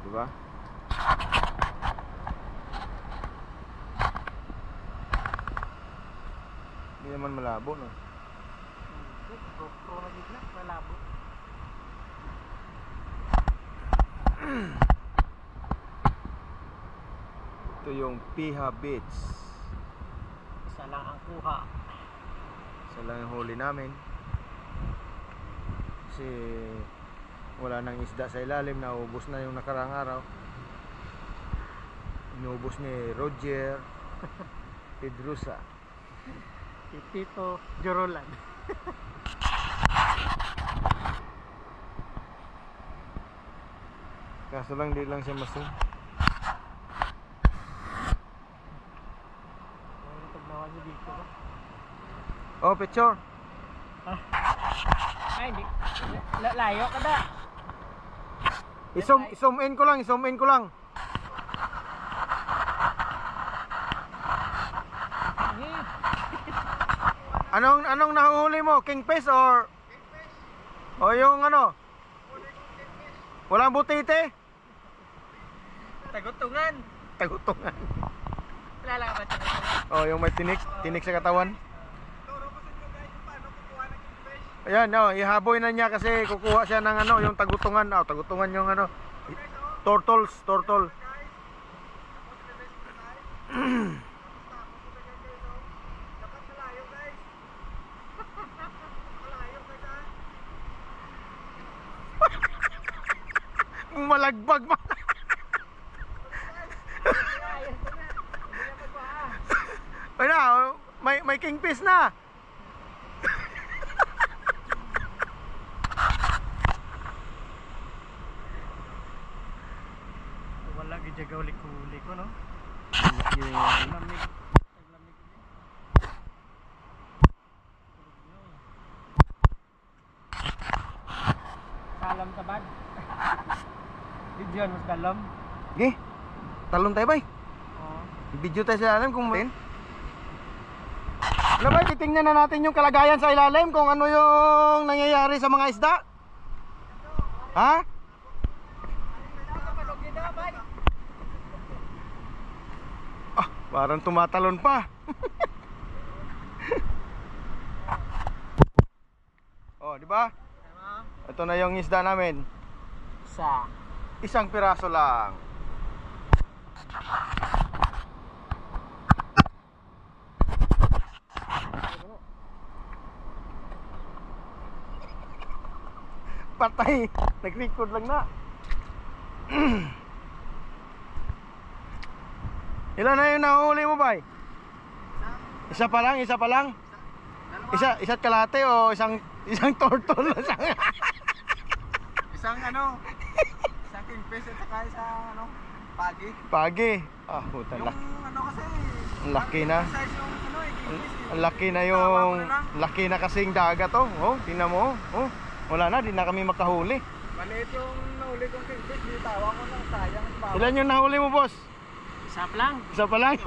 Diba? Hindi naman malabo, no? GoPro na bigla, malabo. Ito yung Piha Beach. Isa lang ang kuha. Isa lang yung huli namin. Kasi wala nang isda sa ilalim, naubos na yung nakarang araw. Inubos ni Roger Pedrosa. Si Tito Jorolan. Kaso lang di lang siya masun. Ano pagnawa niyo dito ba? Oh, picture. Ay, hindi. Layo ka da. I-zoom in ko lang, i-zoom in ko lang. Anong nahuhuli mo? Kingfish or? O yung ano? Walang butite? Tagutungan. Tagutungan. Kilala ka ba ito? Oh, yung may tinik sa katawan. Ayan, oh, ihaboy na niya kasi kukuha siya ng ano, yung tagutungan. Oh, tagutungan yung ano, turtle. Malagbag man. Ayun na, may kingfish na. Wala gidya huli ko, no? Lamig. Salam sa bad. Video mas dalam. Okay, talon tayo bay. Oo. I-video tayo sa ilalim kung may. Ano ba, titingnan na natin yung kalagayan sa ilalim kung ano yung nangyayari sa mga isda. Ha? Ah, parang tumatalon pa. Oh, di ba? Ito na yung isda namin. Isang piraso lang. Patay. Nag-record lang na. Ilan na yung nahuli mo, bay? Isa pa lang? Isa't kalate o isang turtle? Isang kingfish at saka isang pagi. Pagi. Ah, puta lang. Kasi Ang laki na. size yung kingfish. Ang laki na yung laki na kasing dagat, oh. Oh, tingnan mo. Oh. Wala na, di na kami makahuli. Maliit yung nahuli kong kingfish, bitawa ko ng sayang. Ilan yung nahuli mo, boss? Isa lang. Isa pa lang.